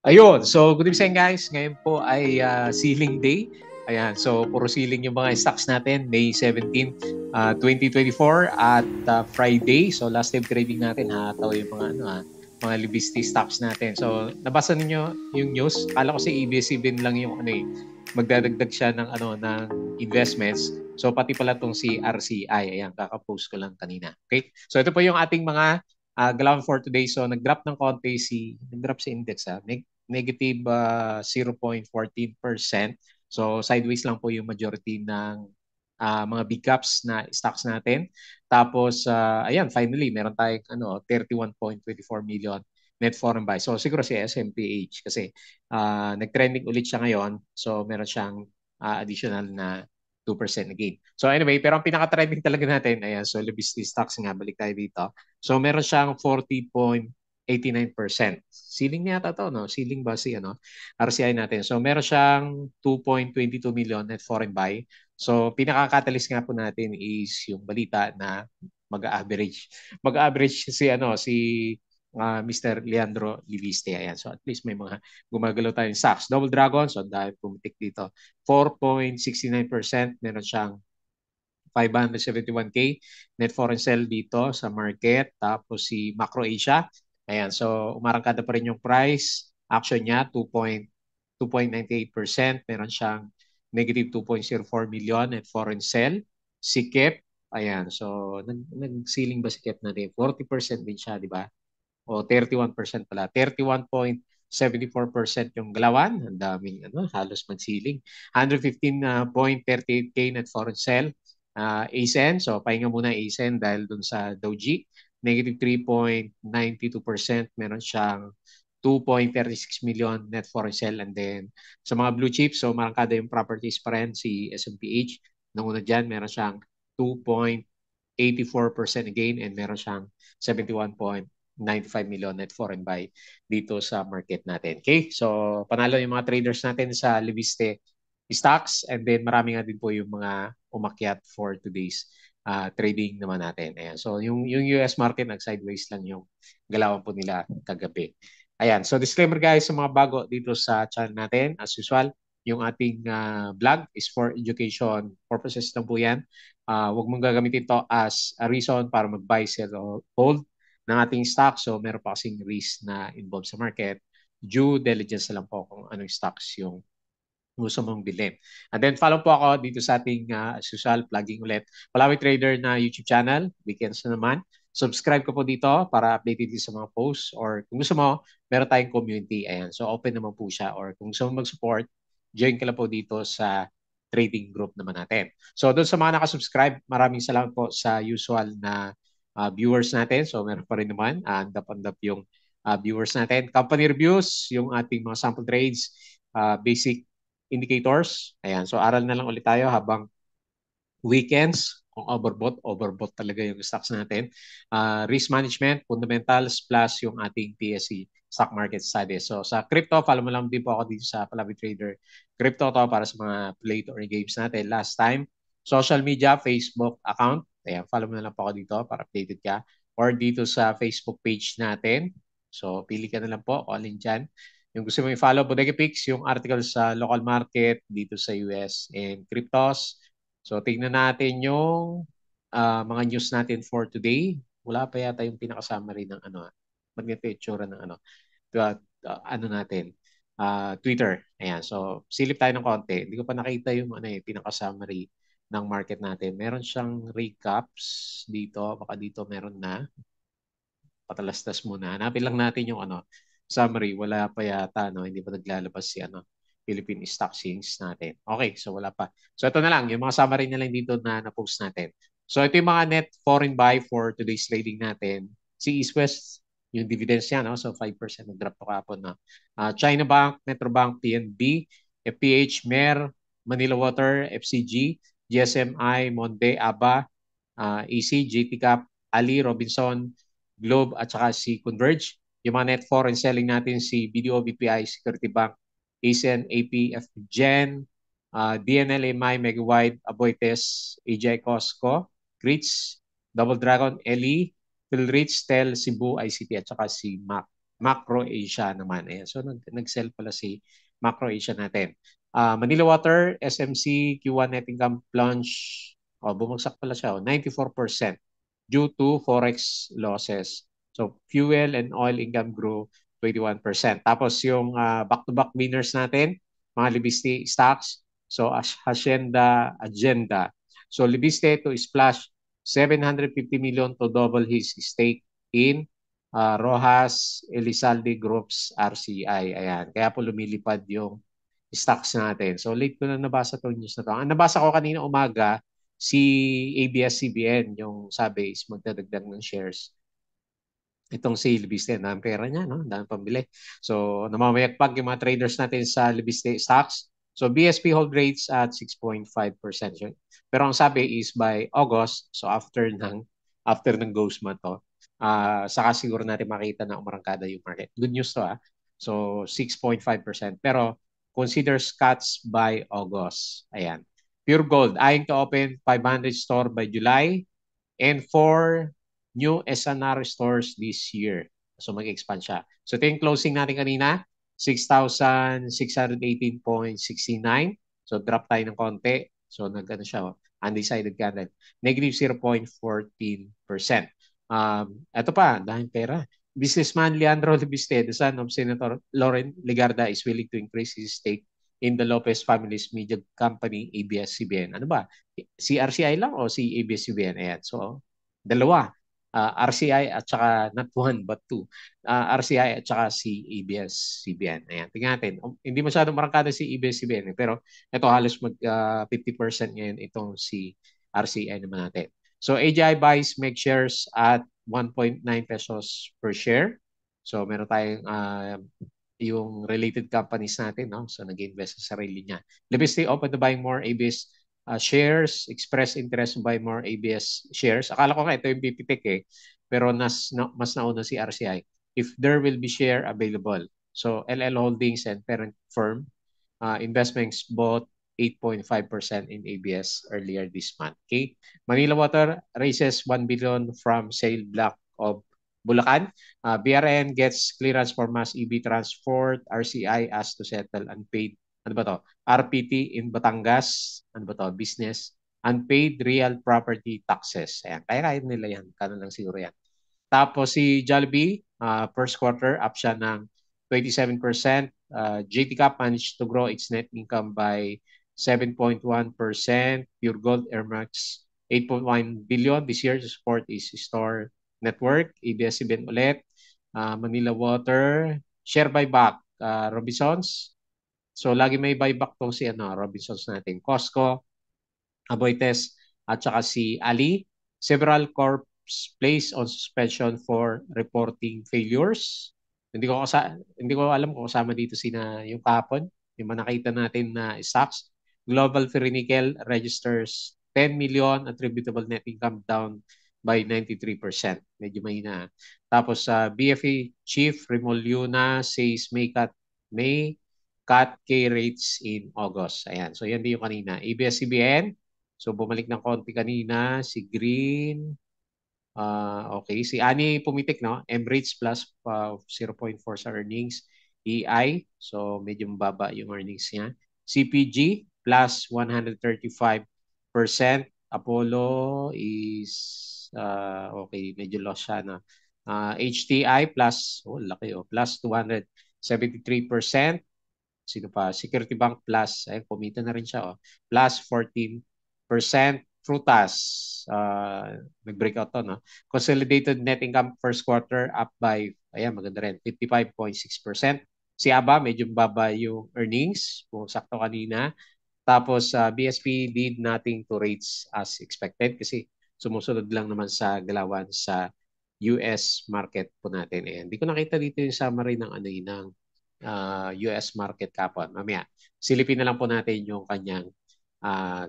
Ayun, so good evening guys. Ngayon po ay ceiling day. Ayan, so puro ceiling yung mga stocks natin, May 17, 2024 at Friday. So last time trading natin hataw yung mga Libisti stocks natin. So nabasa niyo yung news? Akala ko si ABS-CBN lang yung magdadagdag siya ng investments. So pati pala tong si RCI. Ayan, kaka-post ko lang kanina. Okay? So ito po yung ating mga galaw for today. So nag-drop ng konti nag-drop si index negative 0.14%. So sideways lang po yung majority ng mga big caps na stocks natin. Tapos ayan, finally meron tayong 31.24 million net foreign buy. So siguro si SMPH kasi nag-trending ulit siya ngayon. So meron siyang additional na 2% again. So anyway, pero ang pinaka-trending talaga natin, ayan, so Libis stocks nga, balik tayo dito. So meron siyang 40.89%. Ceiling niya ata to, no? Ceiling ba si RCI natin. So meron siyang 2.22 million net foreign buy. So pinaka-catalyst nga po natin is yung balita na mag-average. Mag-average si Mr. Leandro Liviste. Ayan. So at least may mga gumagalaw tayong stocks. Double Dragon, so dahil pumitik dito. 4.69%, meron siyang 571K net foreign sell dito sa market. Tapos si Macro Asia, ayan, so umarangkada pa rin yung price. Action niya, 2.98%. Meron siyang negative 2.04 million net foreign sell. Si KEP, ayan, so nag-ceiling ba si KEP natin? 40% din siya, di ba? O 31% pala. 31.74% yung galawan. Ang daming halos mag-ceiling. 115.38K net foreign sell. ASEN, so pahinga muna ASEN dahil dun sa Doji. Negative 3.92%. Meron siyang 2.36 million net foreign sell. And then sa mga blue chips, so marangkada yung properties pa rin si SMPH. Nanguna dyan, meron siyang 2.84% again and meron siyang 71.95 million net foreign buy dito sa market natin. Okay? So, panalo yung mga traders natin sa Leviste stocks and then marami nga din po yung mga umakyat for today's trading naman natin. Ayan. So, yung US market nag-sideways lang yung galawan po nila kagabi. Ayan. So, disclaimer guys sa mga bago dito sa channel natin. As usual, yung ating vlog is for education purposes lang po yan. Huwag mong gagamitin to as a reason para mag-buy, sell, or hold ng ating stock. So, meron pa kasing risk na involved sa market. Due diligence na lang po kung anong stocks yung gusto mong bilhin. And then follow po ako dito sa ating social plugging ulit. Palawi Trader na YouTube channel. Weekends na naman. Subscribe ko po dito para updated din sa mga posts or kung gusto mo, meron tayong community. Ayan. So open naman po siya or kung gusto mo mag-support, join ka lang po dito sa trading group naman natin. So doon sa mga nakasubscribe, maraming salamat po sa usual na viewers natin. So meron pa rin naman, andap-andap yung viewers natin. Company reviews, yung ating mga sample trades, basic indicators. Ayan, so aral na lang ulit tayo habang weekends. Kung overbought, overbought talaga yung stocks natin. Risk management, fundamentals, plus yung ating PSE, stock market studies. So sa crypto, follow mo lang din po ako dito sa Palabi Trader. Crypto to para sa mga play to earn games natin last time. Social media, Facebook account. Ayan, follow mo na lang po ako dito para updated ka. Or dito sa Facebook page natin. So pili ka na lang po, all in dyan. Yung gusto mo i-follow, Bodega Picks, yung article sa local market dito sa US and cryptos. So tingnan natin yung mga news natin for today. Wala pa yata yung pinaka-summary ng magneto itsura ng ano natin, Twitter. Ayan, so silip tayo ng konti. Hindi ko pa nakita yung pinaka-summary ng market natin. Meron siyang recaps dito. Baka dito meron na. Patalastas muna. Hanapin lang natin yung summary. Wala pa yata, no? Hindi pa naglalabas si Philippine Stock Exchange natin. Okay, so wala pa. So ito na lang, yung mga summary na lang dito na na-post natin. So ito yung mga net foreign buy for today's trading natin. Si East West, yung dividends niya, no? So 5% nag-drop to kapon, no? China Bank, Metrobank, PNB, FPH, MER, Manila Water, FCG, GSMI, Monde, ABA, EC, JT Cap, Ali, Robinson, Globe at saka si Converge. Yung mga net foreign selling natin si BDO, BPI, Security Bank, ASEAN, APF, Gen, DNL, MI, Megawide, Aboites, AGI Costco, Grits, Double Dragon, LE, Philrich, Tel, Cebu, ICT at saka si MAC Macro Asia naman. Ayan. So nag-sell pala si Macro Asia natin. Manila Water, SMC, Q1 net income plunge. Bumagsak pala siya. 94% due to forex losses. So fuel and oil income grew 21%. Tapos yung back-to-back winners natin, mga Libiste stocks. So Hacienda Agenda. So Libiste to splash 750 million to double his stake in Rojas Elizalde Group's RCI. Ayan. Kaya po lumilipad yung stocks natin. So late ko na nabasa itong news na to. Ang nabasa ko kanina umaga, si ABS-CBN, yung sabi is magdadagdag ng shares. Itong si Libiste, ang pera niya, no? Dahil pambili. So, namamayagpag yung mga traders natin sa Libiste stocks. So, BSP hold rates at 6.5%. Pero ang sabi is by August, so after ng ghost month to, saka siguro natin makita na umarangkada yung market. Good news to, So, 6.5%. Pero, considers cuts by August. Ayan. Pure Gold, eyeing to open 500 store by July and 4 new SNR stores this year. So mag-expand siya. So ito yung closing natin kanina, 6,618.69. So drop tayo ng konti. So nag-ano siya, undecided candle. Negative 0.14%. Ito pa, dahil pera. Businessman Leandro Libiste, the son of Senator Lauren Legarda, is willing to increase his stake in the Lopez family's media company, ABS-CBN. Ano ba? Si RCI lang o si ABS-CBN? Ayan. So, dalawa. RCI at saka not one but two. RCI at saka si ABS-CBN. Ayan. Tingnan natin. Hindi masyadong marangkada si ABS-CBN. Pero ito halos mag 50% ngayon itong si RCI naman natin. So AGI buys make shares at 1.9 pesos per share. So meron tayong yung related companies natin, no? So nag-invest sa sarili niya. Libis open to buying more ABS shares, express interest to buy more ABS shares. Akala ko nga ito yung BPTEC pero mas nauna si RCI. If there will be share available. So LL Holdings and parent firm investments bought 8.5% in ABS earlier this month. Okay? Manila Water raises 1 billion from sale block of Bulacan. BRN gets clearance for mass EV transport. RCI asked to settle unpaid, ano ba to? RPT in Batangas. Ano ba to? Business. Unpaid real property taxes. Ayan. Kaya nila yan. Kano lang siguro yan. Tapos si Jollibee, first quarter, up siya ng 27%. JT Cap managed to grow its net income by 7.1%. Pure Gold earmarks 8.1 billion this year to support its store network. ABS-CBN ulit. Manila Water. Share buyback. Robinsons. So, lagi may buyback tong si Robinsons natin. Costco, Aboitiz, at saka si Ali. Several corps placed on suspension for reporting failures. Hindi ko alam kung kasama dito yung kahapon, yung nakita natin na stocks. Global Ferronickel registers 10 million attributable net income down by 93%. Medyo mahina. Tapos sa BFA Chief Remoliuna says may cut K rates in August. Ayan. So yan din yung kanina. ABS-CBN. So bumalik ng konti kanina. Si Green. Okay. Si Ani pumitik, no? Emirates plus 0.4 sa earnings. EI. So medyo mababa yung earnings niya. CPG plus 135%. Apollo is okay. Medyo loss siya na. HTI plus, laki plus 273%. Sino pa? Security Bank Plus. Ay, kumita na rin siya. Plus 14%. Frutas. Nag-breakout to. No? Consolidated net income first quarter up by, maganda rin, 55.6%. Si ABA, medyo baba yung earnings. Kung sakto kanina. Tapos, BSP did nothing to rates as expected kasi sumusunod lang naman sa galawan sa US market po natin. Hindi ko nakita dito yung summary ng ng US market kapon. Mamaya, silipin na lang po natin yung kanyang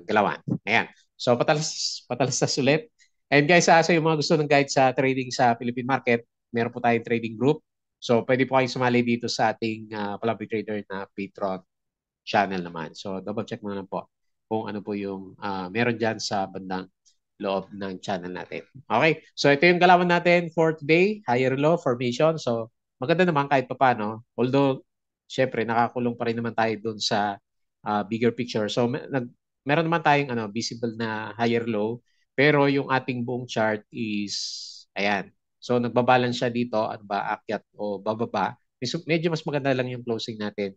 galawan. Ayan. So, patalastas ulit. And guys, sa yung mga gusto ng guide sa trading sa Philippine market, meron po tayong trading group. So, pwede po kayong sumali dito sa ating Palabra Trader na Patreon channel naman. So, double check mo na lang po kung ano po yung meron dyan sa bandang loob ng channel natin. Okay. So, ito yung galawan natin for today. Higher low formation. So, maganda naman kahit papaano. Although, syempre, nakakulong pa rin naman tayo doon sa bigger picture. So, meron naman tayong visible na higher low, pero yung ating buong chart is, ayan. So, nagbabalance siya dito, ano ba, akyat o bababa. Medyo mas maganda lang yung closing natin.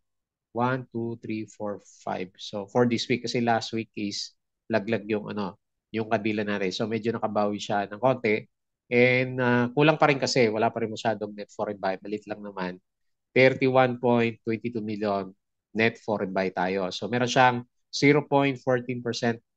1, 2, 3, 4, 5. So, for this week, kasi last week is laglag yung yung kandila natin. So, medyo nakabawi siya ng konti. And kulang pa rin kasi, wala pa rin masyadong net foreign buy. Malit lang naman. 31.22 million net foreign buy tayo. So, meron siyang 0.14%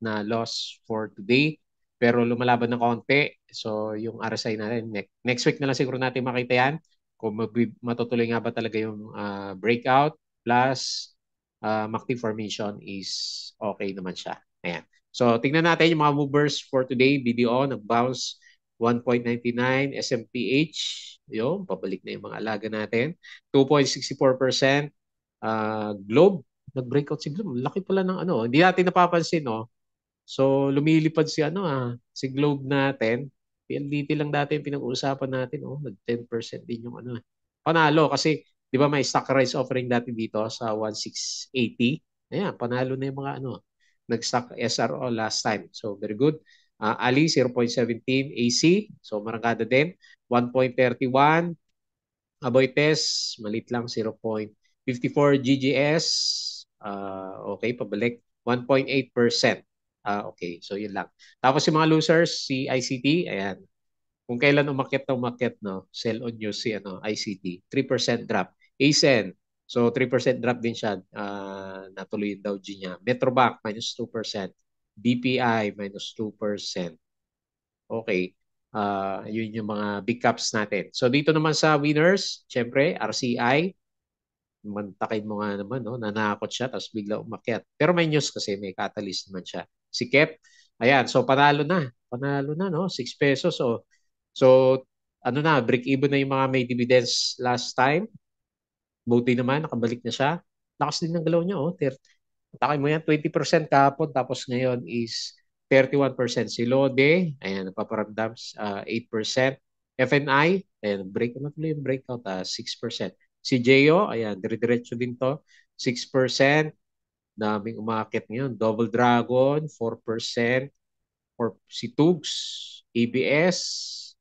na loss for today. Pero lumalaban ng konti. So, yung RSI natin, next week na lang siguro natin makita yan. Kung matutuloy nga ba talaga yung breakout plus MACD formation is okay naman siya. Ayan. So, tingnan natin yung mga movers for today. BDO, nag-bounce 1.99, SMPH, yun, pabalik na yung mga alaga natin. 2.64%, Globe, nag-breakout si Globe. Laki pala ng hindi natin napapansin, no? So, lumilipad si si Globe natin. PLDT lang dati yung pinag-uusapan natin, oh, nag 10% din yung Panalo kasi 'di ba may stock rights offering dati dito sa 1680. Ayan, panalo na yung mga nag-stock SRO last time. So, very good. Ali 0.17, AC, so marangkada din. 1.31, Aboites, malit lang 0.54, GGS, okay, pabalik 1.8%. Okay, so yun lang. Tapos yung mga losers, si ICT, ayan, kung kailan umakyat na umakyat, no, sell on news si ICT, 3% drop. ASEN, so 3% drop din siya, natuloy yung Dow G niya. Metrobank, minus 2%. BPI, minus 2%. Okay, yun yung mga big caps natin. So dito naman sa winners, syempre, RCI, mantakin mo nga naman, no? Nanakot siya, tapos bigla umakyat. Pero may news kasi, may catalyst naman siya. Si Kep, ayan, so panalo na, no? 6 pesos. So break even na yung mga may dividends last time. Buti naman, nakabalik na siya. Lakas din ng galaw niya, oh. Takay mo yan, 20% kahapon, tapos ngayon is 31%. Si Lode, ayan, napaparamdam, 8%. FNI, ayan, break na tuloy yung breakout, 6%. Si Geo, ayan, dire-diretso din to, 6%. Daming umakit ngayon. Double Dragon, 4%. For si Tugs, ABS,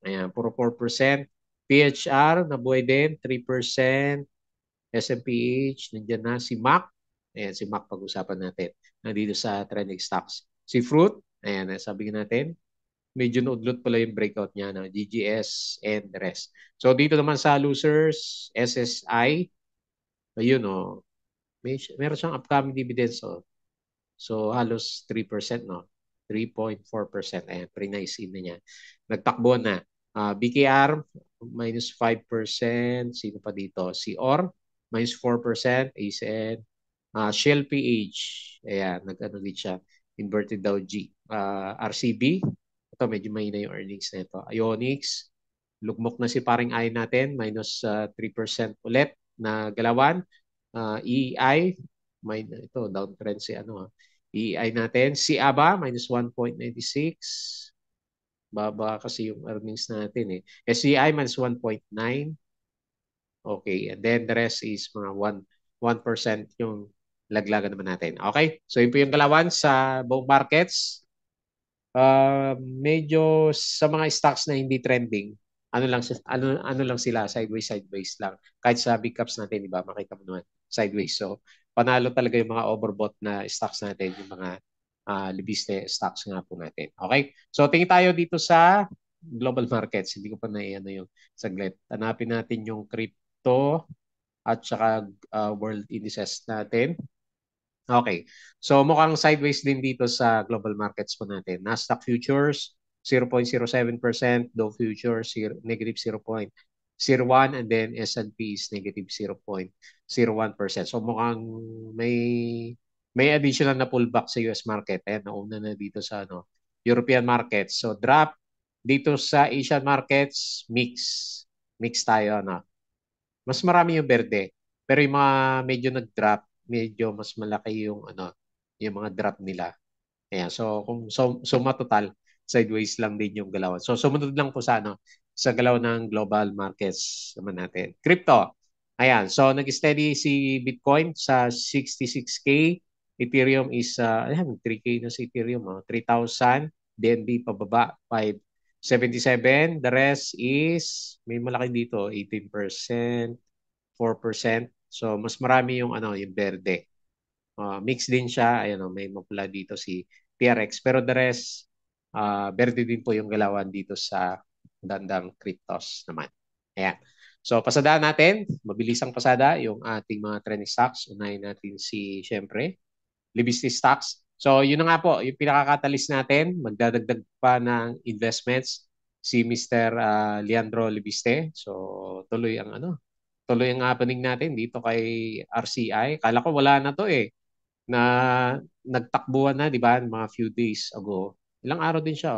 ayan, puro 4%. PHR, nabuhay din, 3%. SMPH, nandiyan na si Mac. Ayan, si Mac pag-usapan natin. Nandito sa trending stocks. Si Fruit, ayan, sabi natin, medyo naudlot pala yung breakout niya ng GGS and the rest. So dito naman sa losers, SSI, ayun meron siyang upcoming dividends. So halos 3%, no? 3.4%. Ayan, pretty nice in na niya. Nagtakbo na. BKR, minus 5%. Sino pa dito? Si OR, minus 4%. ASN. Shell PH, ayan, nag-ano din siya. Inverted Dow G. RCB, ito medyo mahina yung earnings na ito. Ionics, lugmok na si paring I natin, minus 3% ulit na galawan. EI, ito, downtrend si EI natin. Si ABA, minus 1.96. Baba kasi yung earnings natin eh. SCI, minus 1.9. Okay, and then the rest is mga 1% yung laglagan naman natin. Okay, so yun po yung galawan sa buong markets. Medyo sa mga stocks na hindi trending, ano lang sila, sideways lang. Kahit sa big caps natin, di ba, makita mo naman, sideways. So, panalo talaga yung mga overbought na stocks natin, yung mga libiste stocks nga po natin. Okay? So, tingin tayo dito sa global markets. Hindi ko pa yung saglit. Hanapin natin yung crypto at saka world indices natin. Okay. So mukhang sideways din dito sa global markets po natin. Nasdaq futures 0.07%, Dow futures negative 0.01, and then S&P is negative 0.01%. So mukhang may additional na pullback sa US market. Ayan, nauna na dito sa European markets. So drop dito sa Asian markets, mix tayo mas marami yung berde. Pero yung mga medyo nag-drop, medyo mas malaki yung yung mga drop nila. Ayan, so kung suma total, sideways lang din yung galawan. So sumunod lang po sa sa galaw ng global markets naman natin. Crypto. Ayan. So, nag-steady si Bitcoin sa 66K. Ethereum is, ayan, 3K na si Ethereum. 3,000. DNB pababa, 577. The rest is, may malaki dito, 18%, 4%. So, mas marami yung, yung verde. Mix din siya. Ayan, may mapula dito si TRX. Pero the rest, verde din po yung galawan dito sa dandang cryptos naman. Ayan. So, pasadaan natin. Mabilis ang pasada yung ating mga trending stocks. Unahin natin si, syempre, Libiste stocks. So, yun na nga po, yung pinaka-catalyst natin. Magdadagdag pa ng investments si Mr. Leandro Libiste. So, tuloy ang happening natin dito kay RCI. Kala ko wala na to eh na nagtakbuhan na, di ba, mga few days ago. Ilang araw din siya,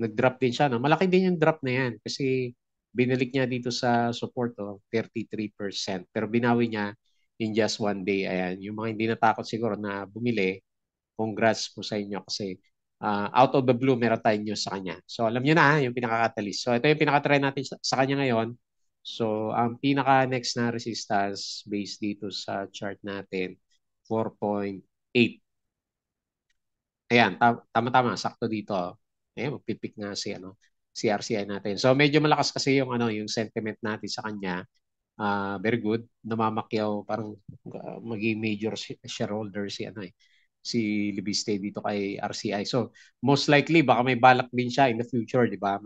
nag-drop din siya. No? Malaki din yung drop na yan kasi binalik niya dito sa support, 33%. Pero binawi niya in just one day. Ayan, yung mga hindi natakot siguro na bumili, congrats po sa inyo kasi out of the blue, meron tayong news sa kanya. So, alam niyo na yung pinaka-catalyst. So, ito yung pinaka-try natin sa kanya ngayon. So, ang pinaka-next na resistance based dito sa chart natin, 4.8. Ayan, tama-tama, sakto dito. Ayan, magpipik nga si RCI natin. So, medyo malakas kasi yung sentiment natin sa kanya. Very good. Namamakyaw, parang maging major shareholder si Libiste dito kay RCI. So, most likely, baka may balak din siya in the future, di ba?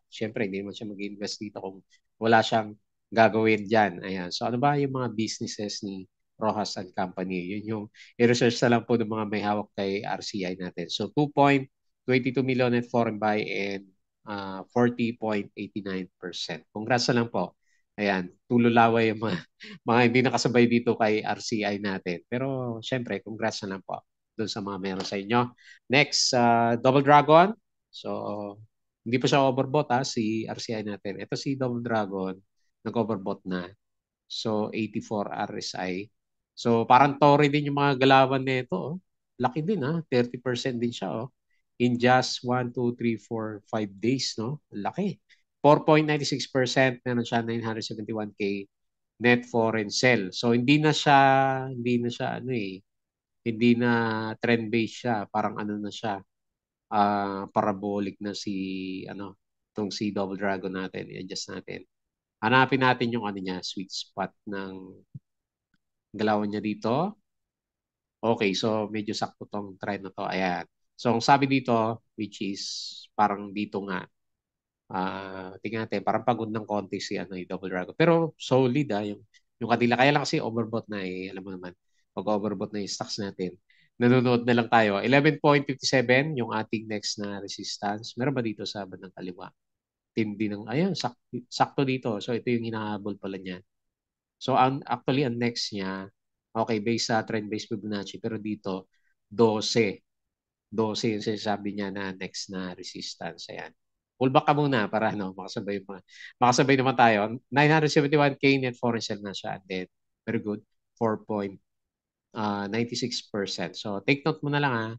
Siyempre, hindi naman siya mag-invest dito kung wala siyang gagawin dyan. Ayan. So, ano ba yung mga businesses ni Rojas and Company? Yun yung i-research na lang po ng mga may hawak kay RCI natin. So, 2.22 million net foreign buy and 40.89%. Congrats na lang po. Ayan, tululaway yung mga hindi nakasabay dito kay RCI natin. Pero syempre, congrats na lang po doon sa mga meron sa inyo. Next, Double Dragon. So, hindi pa siya overbought si RCI natin. Ito si Double Dragon, nag-overbought na. So, 84 RSI. So, parang Tory din yung mga galawan nito. Laki din 30% din siya. In just 1, 2, 3, 4, 5 days. No? Laki. 4.96%, meron siya 971K net foreign sell. So hindi na siya hindi na trend based siya, parang na siya, parabolic na itong si Double Dragon natin, i-adjust natin. Hanapin natin yung niya, sweet spot ng galawan niya dito. Okay, so medyo sakto tong trend na to. Ayan. So ang sabi dito, which is parang dito nga, tingnan natin, parang pagod ng konti si yung Double Dragon. Pero solid yung kanila. Kaya lang kasi overbought na alam mo naman, pag overbought na yung stocks natin. Nanonood na lang tayo. 11.57 yung ating next na resistance. Meron ba dito sa bandang kaliwa? Tindi ng, ayun, sakto dito. So ito yung hinahabol pala niya. So actually, ang next niya, okay, based sa trend-based Fibonacci, pero dito, 12. 12 yung sinasabi niya na next na resistance. Ayan. Pull back ka muna para makasabay naman tayo. 971K net foreign sell na siya. And then, very good. 4.96%. So, take note mo na lang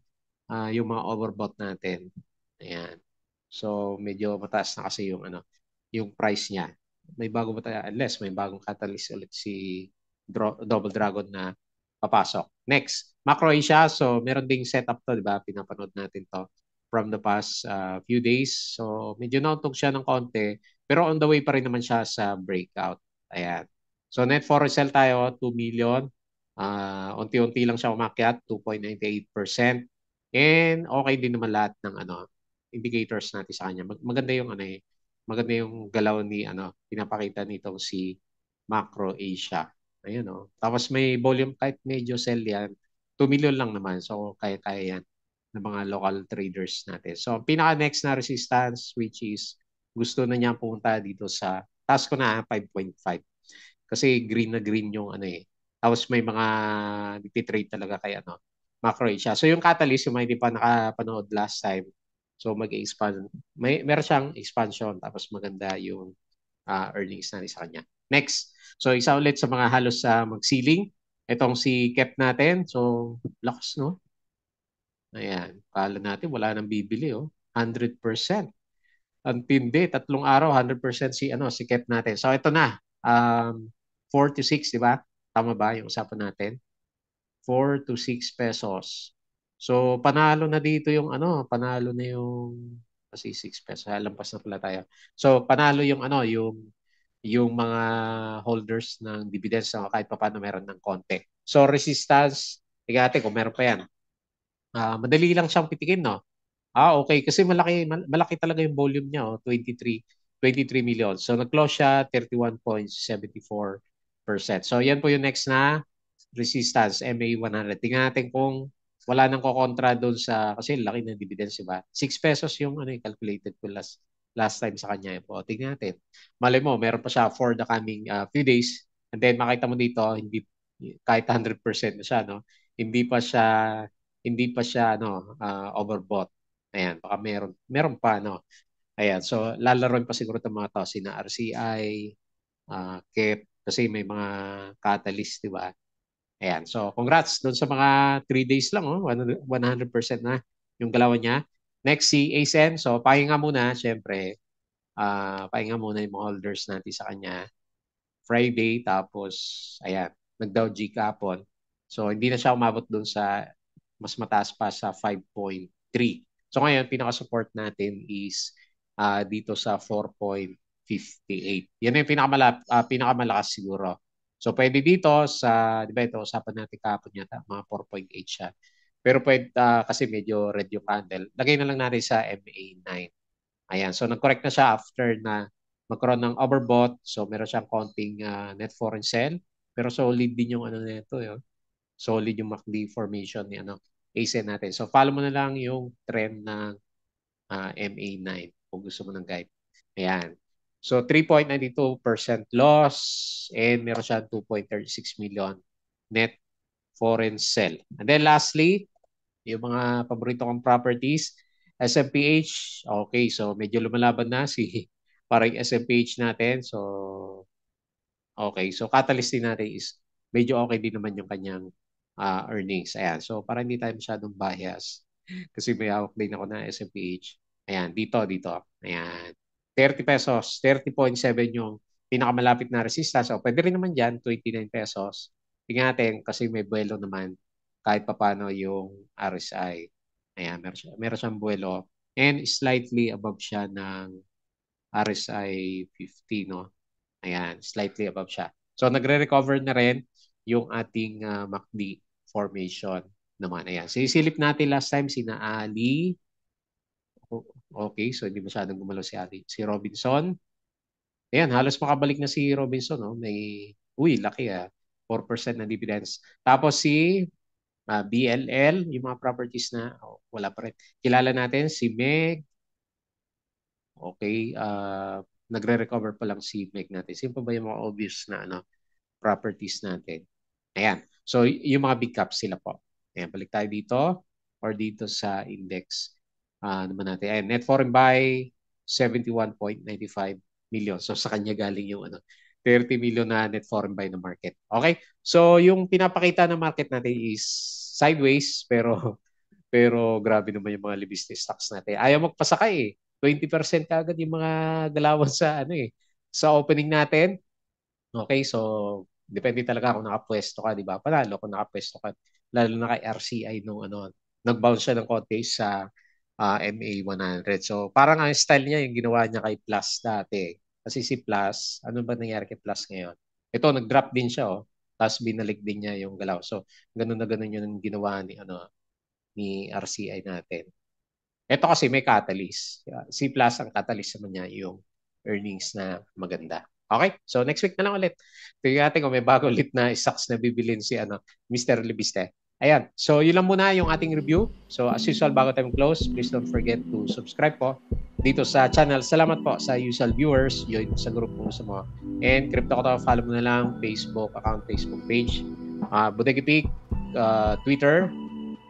yung mga overbought natin. Ayan. So, medyo mataas na kasi yung price niya. May bago ba tayo? Unless may bagong catalyst ulit si Double Dragon na papasok. Next, Macro Asia. So, meron ding setup to, di ba? Pinapanood natin to from the past few days. So, medyo nauntog siya ng konti. Pero on the way pa rin naman siya sa breakout. Ayan. So, net foreign sell tayo, 2 million. Unti-unti lang siya umakyat, 2.98%. And okay din naman lahat ng indicators natin sa kanya. Maganda yung maganda yung galaw ni pinapakita nitong si Macro Asia. Ayun Tapos may volume kahit medyo sell yan. 2 million lang naman. So kaya-kaya yan ng mga local traders natin. So pinaka next na resistance which is gusto na niya pumunta dito sa taas ko na 5.5. Kasi green na green yung Tapos may mga nagtitrade talaga kay Macro Asia. So yung catalyst, yung mga hindi pa nakapanood last time, so mag-expand. Meron siyang expansion tapos maganda yung earnings na sa kanya. Next. So isa ulit sa mga halos sa mag-ceiling. Itong si Kep natin. So lakas Ayan. Kala natin wala nang bibili 100%. Ang tindi, 3 araw, 100% si Ket natin. So ito na, 4 to 6, di ba? Tama ba yung usapan natin? 4 to 6 pesos. So panalo na dito yung panalo na yung kasi 6 pesos. Lampas na pala tayo. So panalo yung yung mga holders ng dividends na kahit paano meron ng konti. So resistance, tigate kung meron pa yan. Madali lang siyang pitikin, no? Okay. Kasi malaki talaga yung volume niya, 23 million. So, nag-close siya, 31.74%. So, yan po yung next na resistance, MA100. Tingnan natin kung wala nang kokontra doon kasi laki ng dividends, diba? 6 pesos yung calculated ko last time sa kanya. Po. Tingnan natin. Malay mo, meron pa siya for the coming few days. And then, makita mo dito, hindi, kahit 100% na siya, no? Hindi pa siya overbought. Ayan, baka meron pa, no? Ayan, so lalaroin pa siguro itong mga to, sina RCI, KEP, kasi may mga catalyst, di ba? Ayan, so congrats doon sa mga 3 days lang, 100% na yung galawan niya. Next, si ASEN. So, pahinga muna, syempre. Pahinga muna yung mga holders natin sa kanya. Friday, tapos, ayan, nag-Dow G kahapon. So, hindi na siya umabot doon sa mas mataas pa sa 5.3. So ngayon, pinaka-support natin is dito sa 4.58. Yan yung pinakamalakas siguro. So pwede dito di ba ito, usapan natin kahapon yata, mga 4.8 siya. Pero pwede, kasi medyo red yung candle, lagay na lang natin sa MA9. Ayan, so nag-correct na siya after na magkaroon ng overbought. So meron siyang konting net foreign sell. Pero solid din yung nito, yun. Solid yung MACD formation ni ASEN natin. So follow mo na lang yung trend ng MA9 kung gusto mo ng guide. Ayan. So 3.92% loss and meron siya 2.36 million net foreign sell. And then lastly, yung mga paborito kong properties, SMPH. Okay, so medyo lumalaban na parang SMPH natin. So okay, so catalyst din natin is medyo okay din naman yung kanyang earnings. Ayan, so para hindi tayo masyadong bias kasi may hawak din ako na SMPH. Ayan, dito. Ayan, 30 pesos, 30.7 yung pinakamalapit na resistance. So pwede rin naman dyan, 29 pesos. Tingnan natin kasi may buwelo naman kahit papano yung RSI. Ayan, meron siyang buwelo and slightly above siya ng RSI 50, no? Ayan, slightly above siya. So, nagre-recover na rin yung ating MACD formation naman. Ayan, sisilip natin last time sina Ali. Okay, so hindi masyadong gumalaw si Ali. Si Robinson. Ayan, halos makabalik na si Robinson. No? Laki 4% na dividends. Tapos si BLL, yung mga properties na wala pa rin. Kilala natin si Meg. Okay, nagre-recover pa lang si Meg natin. Sino pa ba yung mga obvious na properties natin? Ayan. So, yung mga big caps sila po. Ayan, balik tayo dito or dito sa index naman natin. Ayan, net foreign buy, 71.95 million. So, sa kanya galing yung 30 million na net foreign buy na market. Okay? So, yung pinapakita ng market natin is sideways, pero grabe naman yung mga libis stocks natin. Ayaw magpasakay eh. 20% kagad yung mga galawan sa opening natin. Okay, so depende talaga kung nakapwesto ka, di ba? Panalo kung nakapwesto ka. Lalo na kay RCI nung nag-bounce siya ng konti sa MA100. So parang ang style niya yung ginawa niya kay Plus dati. Kasi si Plus, ano ba nangyari kay Plus ngayon? Ito, nag-drop din siya, tapos binalik din niya yung galaw. So ganun na ganun yung ginawa ni RCI natin. Ito kasi may catalyst. C plus ang catalyst naman niya yung earnings na maganda. Okay? So next week na lang ulit. Tingnan natin kung may bago ulit na stocks na bibilin si Mr. Libiste. Ayan. So yun lang muna yung ating review. So as usual, bago tayo close, please don't forget to subscribe po dito sa channel. Salamat po sa usual viewers. Yun sa group mo sa mga. And Crypto Koto, follow mo na lang Facebook account, Facebook page. Budegipik, Twitter,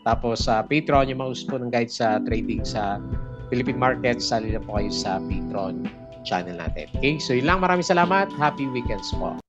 tapos sa Patreon, yung mga po ng guide sa trading sa Philippine market, sali na po kayo sa Patreon channel natin. Okay, so yun lang. Maraming salamat. Happy weekends po.